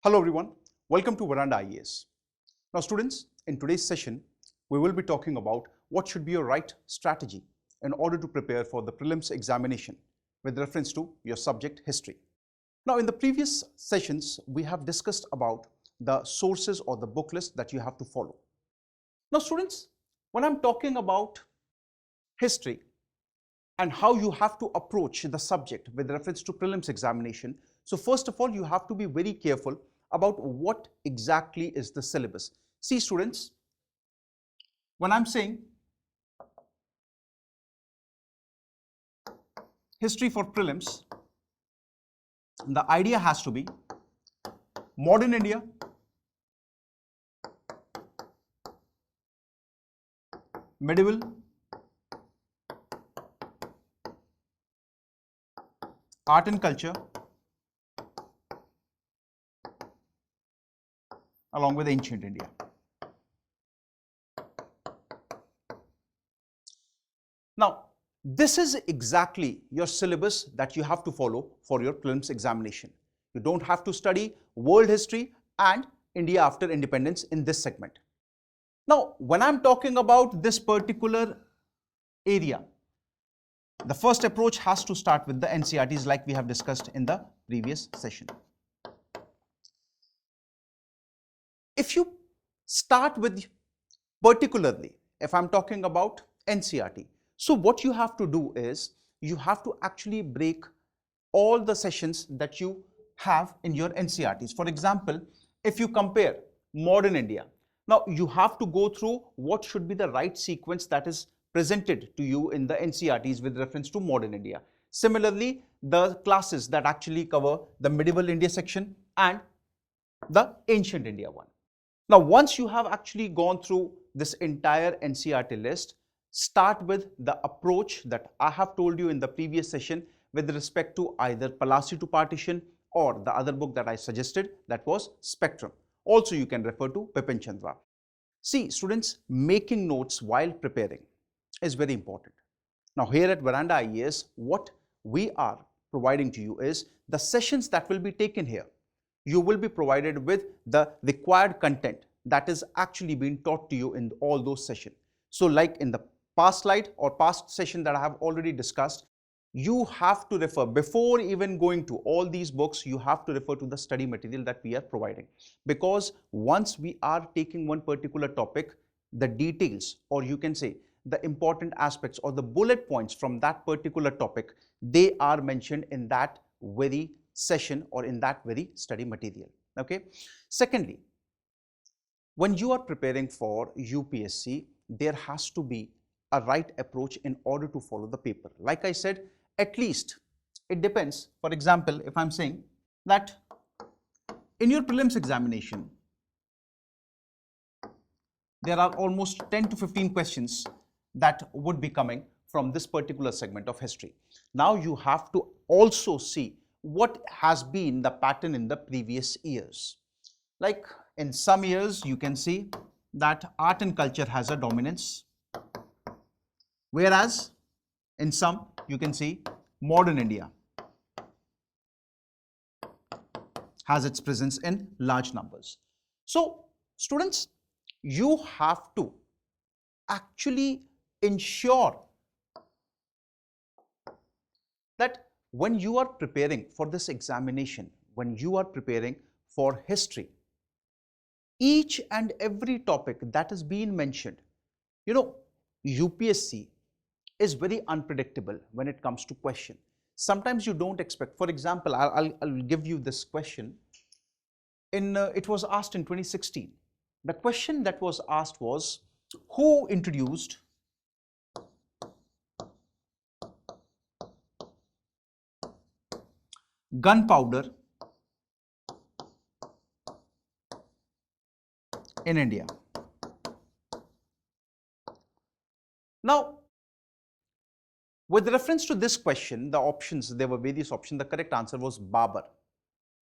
Hello everyone, welcome to Veranda IAS. Now students, in today's session, we will be talking about what should be your right strategy in order to prepare for the prelims examination with reference to your subject history. Now in the previous sessions, we have discussed about the sources or the book list that you have to follow. Now students, when I'm talking about history and how you have to approach the subject with reference to prelims examination, so first of all, you have to be very careful about what exactly is the syllabus. See students, when I'm saying history for prelims, the idea has to be modern India, medieval, art and culture, along with ancient India. Now, this is exactly your syllabus that you have to follow for your prelims examination. You don't have to study world history and India after independence in this segment. Now, when I'm talking about this particular area, the first approach has to start with the NCERTs like we have discussed in the previous session. If you start with particularly, if I'm talking about NCERT, so what you have to do is you have to actually break all the sessions that you have in your NCERTs. For example, if you compare modern India, now you have to go through what should be the right sequence that is presented to you in the NCERTs with reference to modern India. Similarly, the classes that actually cover the medieval India section and the ancient India one. Now, once you have actually gone through this entire NCERT list, start with the approach that I have told you in the previous session with respect to either Palasi to Partition or the other book that I suggested, that was Spectrum. Also, you can refer to Bipin Chandra. See, students, making notes while preparing is very important. Now, here at Veranda IAS, what we are providing to you is the sessions that will be taken here. You will be provided with the required content that is actually being taught to you in all those sessions. So like in the past slide or past session that I have already discussed, you have to refer, before even going to all these books, you have to refer to the study material that we are providing. Because once we are taking one particular topic, the details, or you can say the important aspects or the bullet points from that particular topic, they are mentioned in that very session or in that very study material. Okay. Secondly, when you are preparing for UPSC, there has to be a right approach in order to follow the paper. Like I said, at least it depends. For example, if I'm saying that in your prelims examination, there are almost 10 to 15 questions that would be coming from this particular segment of history. Now you have to also see what has been the pattern in the previous years. Like in some years, you can see that art and culture has a dominance, whereas in some, you can see modern India has its presence in large numbers. So students, you have to actually ensure that when you are preparing for this examination, when you are preparing for history, each and every topic that is being mentioned, UPSC is very unpredictable when it comes to question. Sometimes you don't expect. For example, I'll give you this question. It was asked in 2016. The question that was asked was, who introduced gunpowder in India? Now, with reference to this question, the options, there were various options. The correct answer was Babur.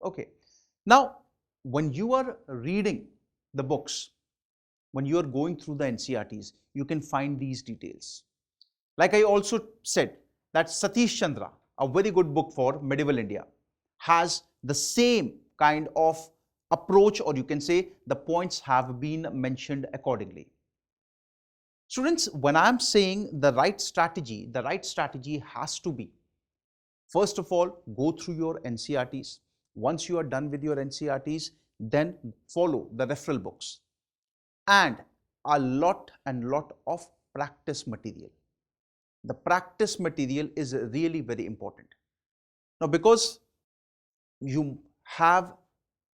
Okay. Now, when you are reading the books, when you are going through the NCERTs, you can find these details. Like I also said, that Satish Chandra, a very good book for medieval India, has the same kind of approach, or you can say the points have been mentioned accordingly. Students, when I'm saying the right strategy has to be, first of all, go through your NCRTs. Once you are done with your NCRTs, then follow the referral books and a lot of practice material. The practice material is really very important. Now, because you have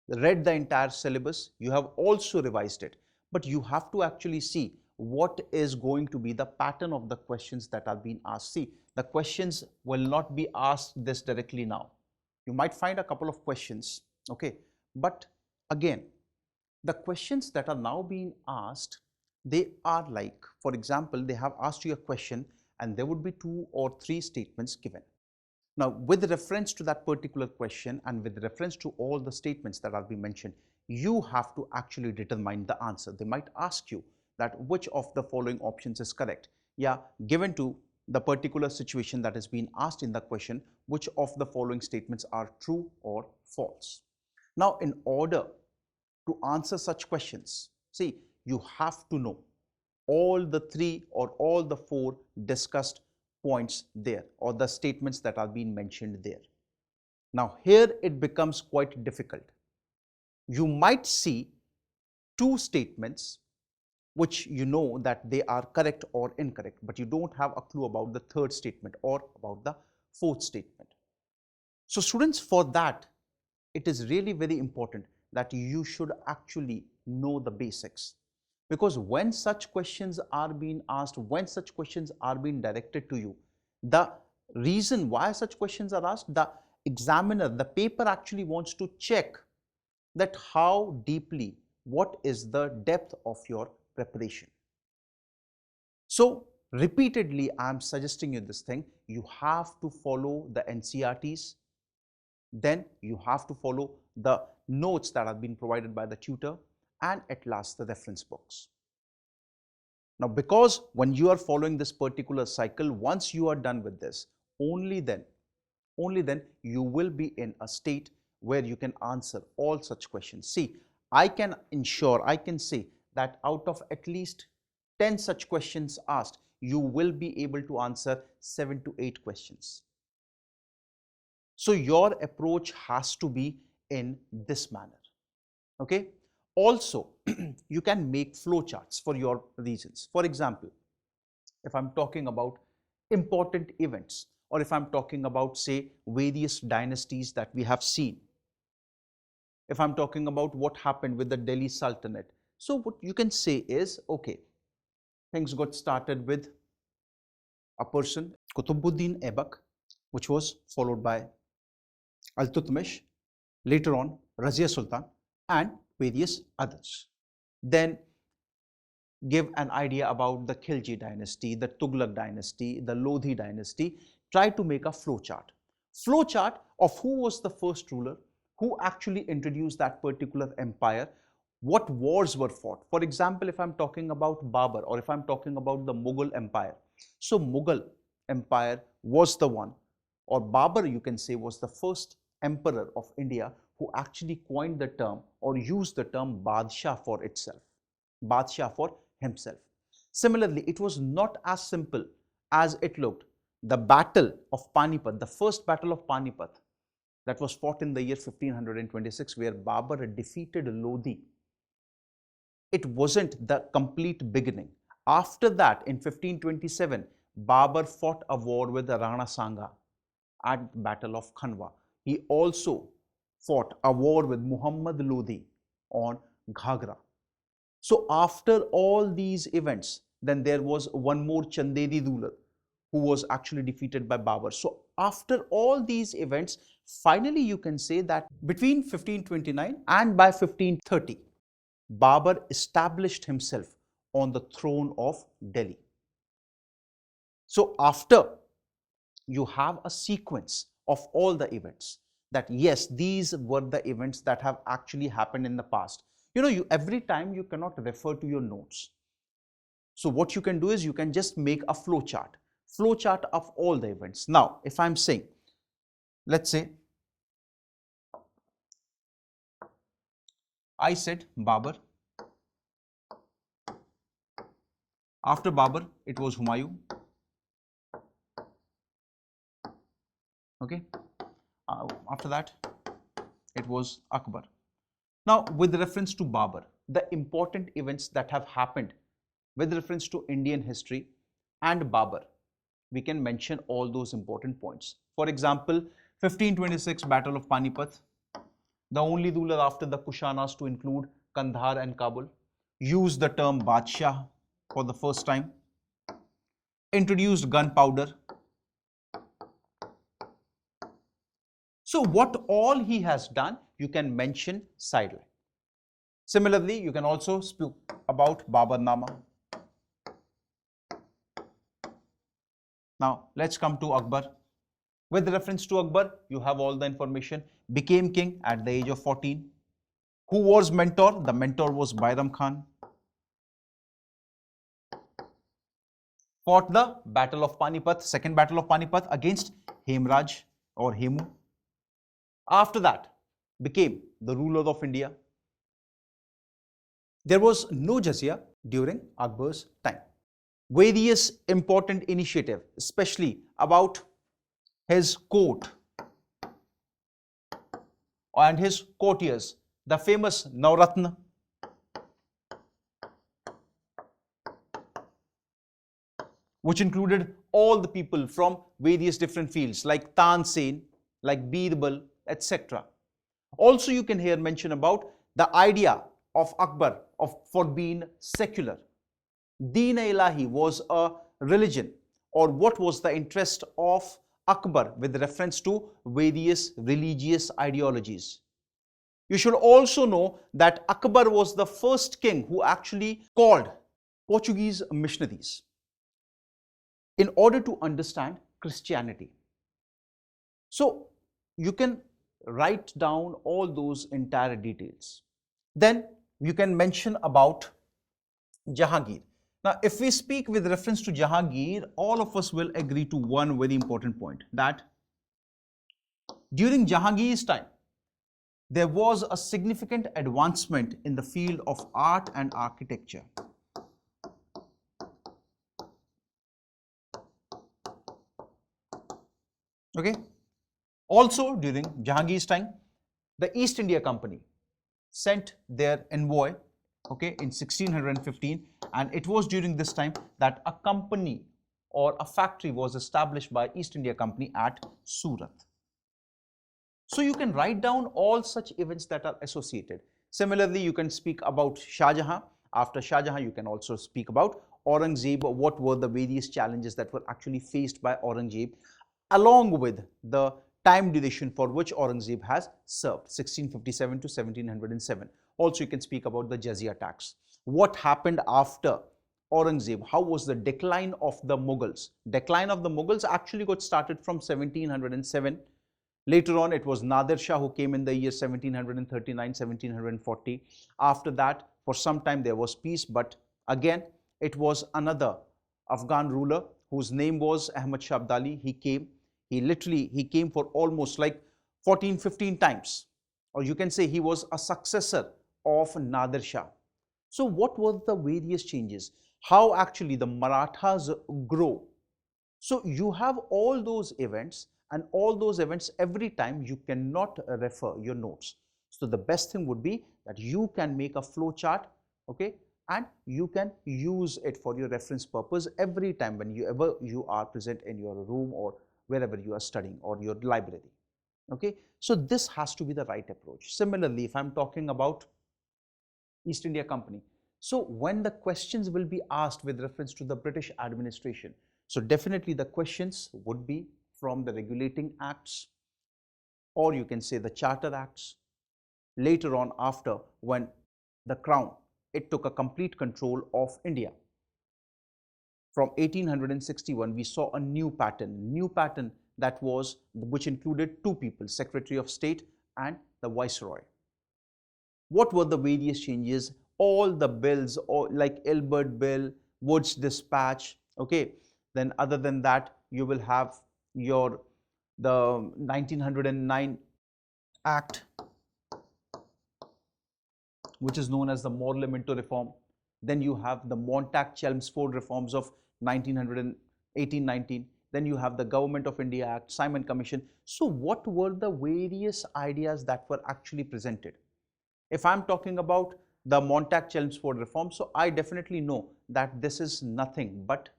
read the entire syllabus, you have also revised it, but you have to actually see what is going to be the pattern of the questions that are being asked. See, the questions will not be asked this directly now. You might find a couple of questions, okay, but again, the questions that are now being asked, they are like, for example, they have asked you a question and there would be 2 or 3 statements given. Now, with reference to that particular question and with reference to all the statements that are being mentioned, you have to actually determine the answer. They might ask you that which of the following options is correct. Yeah, given to the particular situation that is being asked in the question, which of the following statements are true or false. Now, in order to answer such questions, see, you have to know all the 3 or all the 4 discussed points there, or the statements that are being mentioned there. Now, here it becomes quite difficult. You might see 2 statements which you know that they are correct or incorrect, but you don't have a clue about the 3rd statement or about the 4th statement. So students, for that, it is really very important that you should actually know the basics. Because when such questions are being asked, when such questions are being directed to you, the reason why such questions are asked, the examiner, the paper actually wants to check that how deeply, what is the depth of your preparation. So repeatedly, I am suggesting you this thing, you have to follow the NCRTs, then you have to follow the notes that have been provided by the tutor, and at last the reference books. Now, because when you are following this particular cycle, once you are done with this, only then you will be in a state where you can answer all such questions. See, I can say that out of at least 10 such questions asked, you will be able to answer 7 to 8 questions. So your approach has to be in this manner, okay? Also, you can make flowcharts for your reasons. For example, if I'm talking about important events, or if I'm talking about, say, various dynasties that we have seen, if I'm talking about what happened with the Delhi Sultanate, so what you can say is, okay, things got started with a person, Qutbuddin Aibak, which was followed by Al-Tutmish, later on Razia Sultan, and various others. Then give an idea about the Khilji dynasty, the Tughlaq dynasty, the Lodhi dynasty. Try to make a flowchart. Flowchart of who was the first ruler, who actually introduced that particular empire, what wars were fought. For example, if I'm talking about Babur, or if I'm talking about the Mughal Empire. So Mughal Empire was the one, or Babur you can say was the first emperor of India who actually coined the term or used the term Badshah for itself. Badshah for himself. Similarly, it was not as simple as it looked. The battle of Panipat, the first battle of Panipat, that was fought in the year 1526, where Babur defeated Lodi. It wasn't the complete beginning. After that, in 1527, Babur fought a war with Rana Sanga at the Battle of Khanwa. He also fought a war with Muhammad Lodi on Ghagra. So after all these events, then there was one more Chandedi ruler who was actually defeated by Babur. So after all these events, finally you can say that between 1529 and by 1530, Babur established himself on the throne of Delhi. So after you have a sequence of all the events, that yes, these were the events that have actually happened in the past. You know, every time you cannot refer to your notes. So what you can do is you can just make a flowchart of all the events. Now, if I'm saying, let's say, I said Babur. After Babur, it was Humayun. Okay. After that, it was Akbar. Now, with reference to Babur, the important events that have happened with reference to Indian history and Babur, we can mention all those important points. For example, 1526 Battle of Panipat, the only ruler after the Kushanas to include Kandahar and Kabul, used the term Badshah for the first time, introduced gunpowder. So what all he has done, you can mention sideline. Similarly, you can also speak about Babarnama. Now, let's come to Akbar. With reference to Akbar, you have all the information. Became king at the age of 14. Who was mentor? The mentor was Bairam Khan. Fought the Battle of Panipat, second Battle of Panipat against Hemraj or Hemu. After that, became the ruler of India. There was no jizya during Akbar's time. Various important initiatives, especially about his court and his courtiers, the famous Navratna, which included all the people from various different fields like Tansen, like Birbal, etc. Also, you can hear mention about the idea of Akbar for being secular. Deen-e-Ilahi was a religion, or what was the interest of Akbar with reference to various religious ideologies. You should also know that Akbar was the first king who actually called Portuguese missionaries in order to understand Christianity. So you can write down all those entire details. Then you can mention about Jahangir. Now, if we speak with reference to Jahangir, all of us will agree to one very important point, that during Jahangir's time, there was a significant advancement in the field of art and architecture. Okay. Also, during Jahangir's time, the East India Company sent their envoy, okay, in 1615, and it was during this time that a company or a factory was established by East India Company at Surat. So you can write down all such events that are associated. Similarly, you can speak about Shah Jahan. After Shah Jahan, you can also speak about Aurangzeb, what were the various challenges that were actually faced by Aurangzeb, along with the time duration for which Aurangzeb has served, 1657 to 1707. Also, you can speak about the jizya tax. What happened after Aurangzeb? How was the decline of the Mughals? Decline of the Mughals actually got started from 1707. Later on, it was Nadir Shah who came in the year 1739, 1740. After that, for some time, there was peace. But again, it was another Afghan ruler whose name was Ahmad Shah Abdali. He came. He came for almost like 14, 15 times. Or you can say he was a successor of Nadir Shah. So what were the various changes? How actually the Marathas grow? So you have all those events, and all those events, every time you cannot refer your notes. So the best thing would be that you can make a flow chart, okay, and you can use it for your reference purpose every time whenever you are present in your room or wherever you are studying, or your library. Okay, so this has to be the right approach. Similarly, if I'm talking about East India Company, so when the questions will be asked with reference to the British administration, so definitely the questions would be from the regulating acts, or you can say the charter acts. Later on, after, when the crown, it took a complete control of India. From 1861, we saw a new pattern that was, which included two people, Secretary of State and the Viceroy. What were the various changes? All the bills, or like Ilbert Bill, Wood's Dispatch, okay. Then other than that, you will have the 1909 Act, which is known as the Morley-Minto reform. Then you have the Montag-Chelmsford reforms of 1819. Then you have the Government of India Act, Simon Commission. So what were the various ideas that were actually presented? If I'm talking about the Montag-Chelmsford reform, so I definitely know that this is nothing but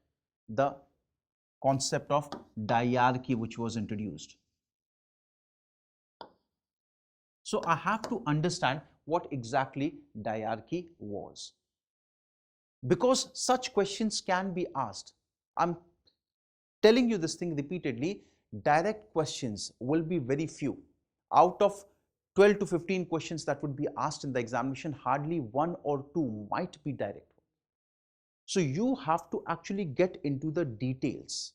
the concept of diarchy which was introduced. So I have to understand what exactly diarchy was, because such questions can be asked. I'm telling you this thing repeatedly. Direct questions will be very few. Out of 12 to 15 questions that would be asked in the examination, hardly one or two might be direct. So you have to actually get into the details.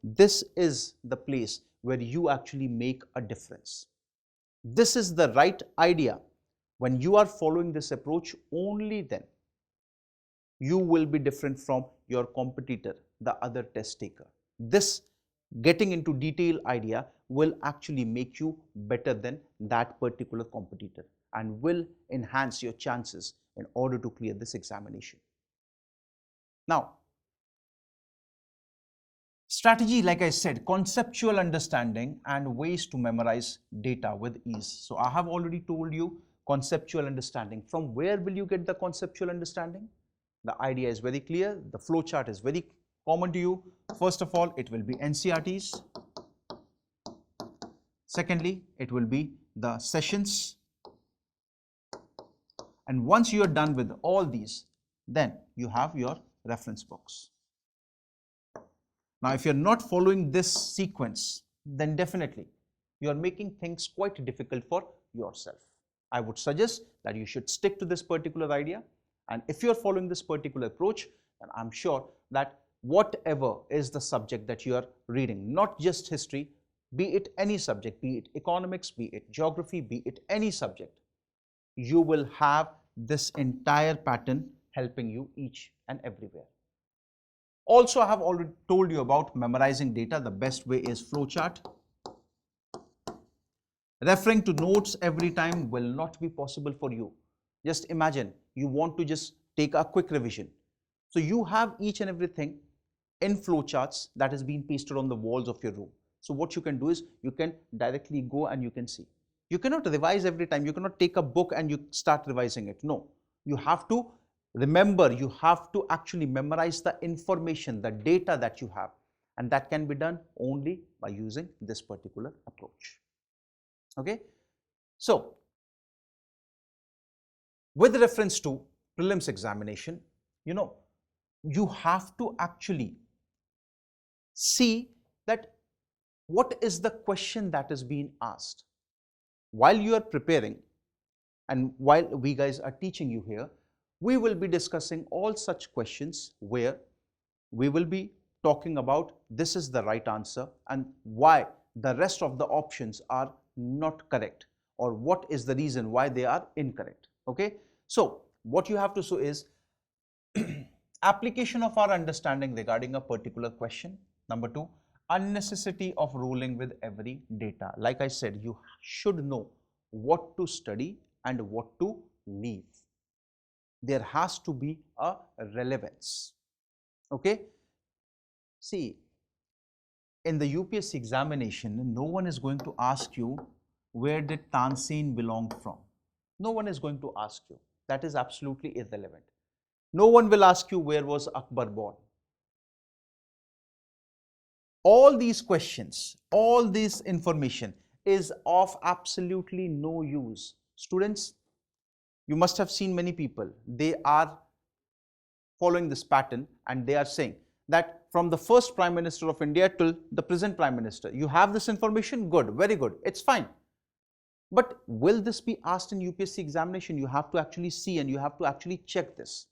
This is the place where you actually make a difference. This is the right idea. When you are following this approach, only then you will be different from your competitor, the other test taker. This getting into detail idea will actually make you better than that particular competitor and will enhance your chances in order to clear this examination. Now, strategy, like I said, conceptual understanding and ways to memorize data with ease. So I have already told you conceptual understanding. From where will you get the conceptual understanding? The idea is very clear. The flow chart is very common to you. First of all, it will be NCERTs. Secondly, it will be the sessions. And once you are done with all these, then you have your reference box. Now, if you're not following this sequence, then definitely you're making things quite difficult for yourself. I would suggest that you should stick to this particular idea. And if you're following this particular approach, then I'm sure that whatever is the subject that you are reading, not just history, be it any subject, be it economics, be it geography, be it any subject, you will have this entire pattern helping you each and everywhere. Also, I have already told you about memorizing data. The best way is flowchart. Referring to notes every time will not be possible for you. Just imagine you want to just take a quick revision. So you have each and everything in flowcharts that has been pasted on the walls of your room. So what you can do is you can directly go and you can see. You cannot revise every time. You cannot take a book and you start revising it. No, you have to remember, you have to actually memorize the information, the data that you have. And that can be done only by using this particular approach. Okay. So, with reference to prelims examination, you have to actually see that what is the question that is being asked. While you are preparing and while we guys are teaching you here, we will be discussing all such questions where we will be talking about this is the right answer and why the rest of the options are not correct, or what is the reason why they are incorrect. Okay, so what you have to show is application of our understanding regarding a particular question. Number two, unnecessity of ruling with every data. Like I said, you should know what to study and what to leave. There has to be a relevance. Okay, see, in the UPSC examination, no one is going to ask you where did Tansin belong from. No one is going to ask you. That is absolutely irrelevant. No one will ask you where was Akbar born. All these questions, all this information is of absolutely no use. Students, you must have seen many people, they are following this pattern and they are saying that from the first Prime Minister of India till the present Prime Minister, you have this information, good, very good, it's fine. But will this be asked in UPSC examination? You have to actually see and you have to actually check this.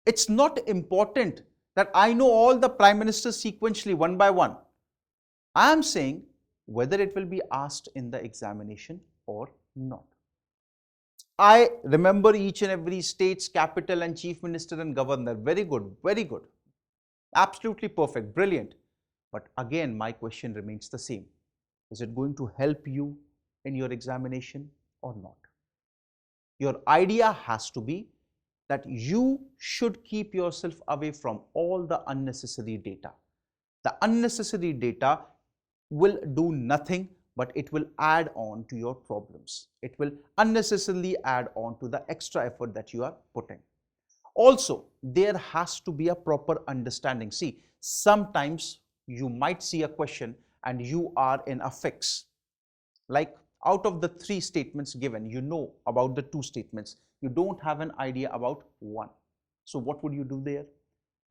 It's not important that I know all the Prime Ministers sequentially one by one. I am saying whether it will be asked in the examination or not. I remember each and every state's capital and chief minister and governor. Very good, very good. Absolutely perfect, brilliant. But again, my question remains the same. Is it going to help you in your examination or not? Your idea has to be that you should keep yourself away from all the unnecessary data. The unnecessary data will do nothing, but it will add on to your problems. It will unnecessarily add on to the extra effort that you are putting. Also, there has to be a proper understanding. See, sometimes you might see a question and you are in a fix. Like out of the 3 statements given, you know about the 2 statements. You don't have an idea about one. So what would you do there?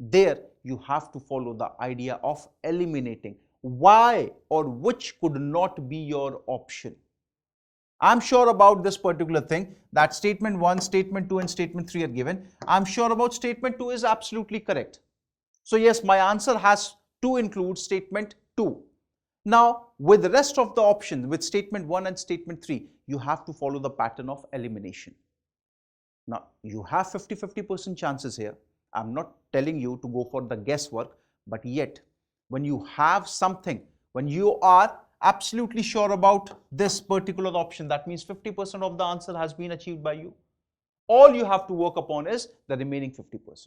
There you have to follow the idea of eliminating why or which could not be your option. I'm sure about this particular thing that statement 1, statement 2 and statement 3 are given. I'm sure about statement 2 is absolutely correct. So yes, my answer has to include statement 2. Now, with the rest of the options, with statement 1 and statement 3, you have to follow the pattern of elimination. Now, you have 50-50% chances here. I'm not telling you to go for the guesswork, but yet, when you have something, when you are absolutely sure about this particular option, that means 50% of the answer has been achieved by you. All you have to work upon is the remaining 50%.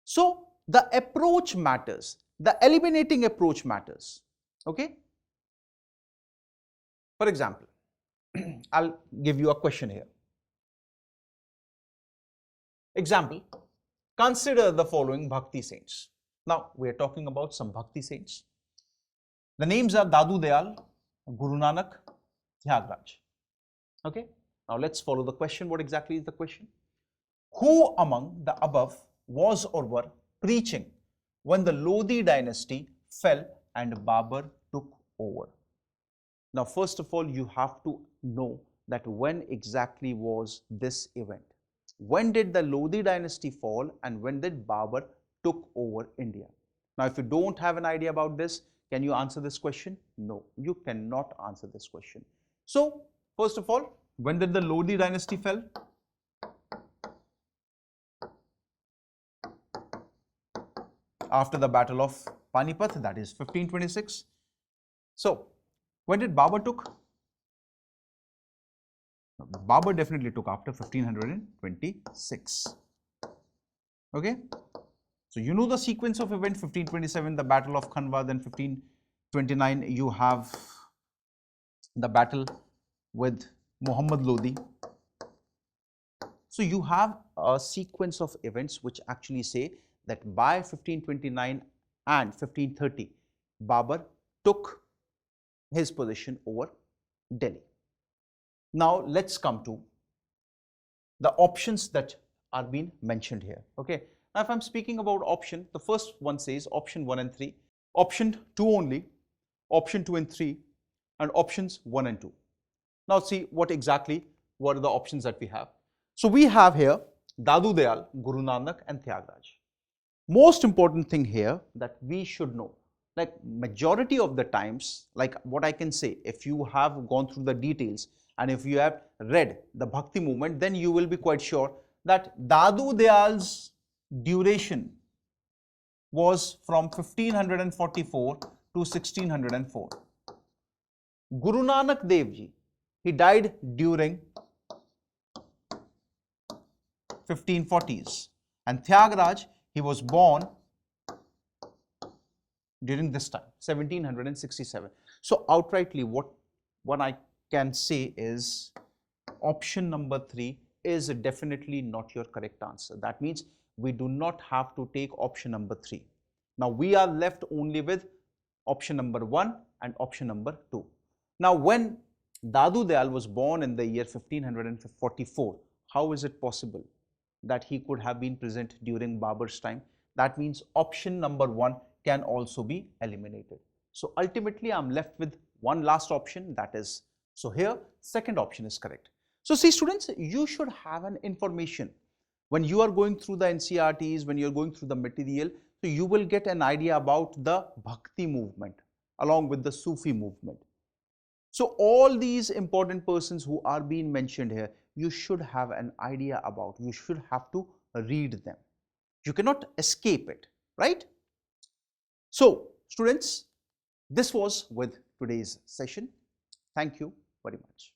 So, the approach matters. The eliminating approach matters. Okay? For example, I'll give you a question here. Example, consider the following Bhakti saints. Now, we are talking about some Bhakti saints. The names are Dadu Dayal, Guru Nanak, Tyagraj. Okay? Now, let's follow the question. What exactly is the question? Who among the above was or were preaching when the Lodi dynasty fell and Babur took over? Now, first of all, you have to know that when exactly was this event? When did the Lodi dynasty fall and when did Babur took over India? Now, if you don't have an idea about this, can you answer this question? No, you cannot answer this question. So, first of all, when did the Lodi dynasty fell? After the Battle of Panipat, that is 1526. So, when did Babur took? Babur definitely took after 1526. Okay. So, you know the sequence of event. 1527, the Battle of Khanwa, then 1529, you have the battle with Muhammad Lodi. So, you have a sequence of events which actually say that by 1529 and 1530, Babur took his position over Delhi. Now, let's come to the options that are being mentioned here. Okay. Now, if I'm speaking about option, the first one says option 1 and 3, option 2 only, option 2 and 3, and options 1 and 2. Now, see what exactly were the options that we have. So, we have here Dadu Dayal, Guru Nanak and Tyagraj. Most important thing here that we should know, like majority of the times, like what I can say, if you have gone through the details and if you have read the Bhakti movement, then you will be quite sure that Dadu Dayal's duration was from 1544 to 1604. Guru Nanak Dev Ji, he died during 1540s, and Tyagraj, he was born during this time, 1767. So outrightly, what I can say is option number 3 is definitely not your correct answer. That means we do not have to take option number 3. Now we are left only with option number 1 and option number 2. Now, when Dadu Dayal was born in the year 1544, how is it possible that he could have been present during Babur's time? That means option number 1 can also be eliminated. So ultimately, I'm left with one last option, that is, so here second option is correct. So see students, you should have an information when you are going through the NCERTs, when you're going through the material, so you will get an idea about the Bhakti movement along with the Sufi movement. So all these important persons who are being mentioned here, you should have an idea about, you should have to read them. You cannot escape it, right? So students, this was with today's session. Thank you very much.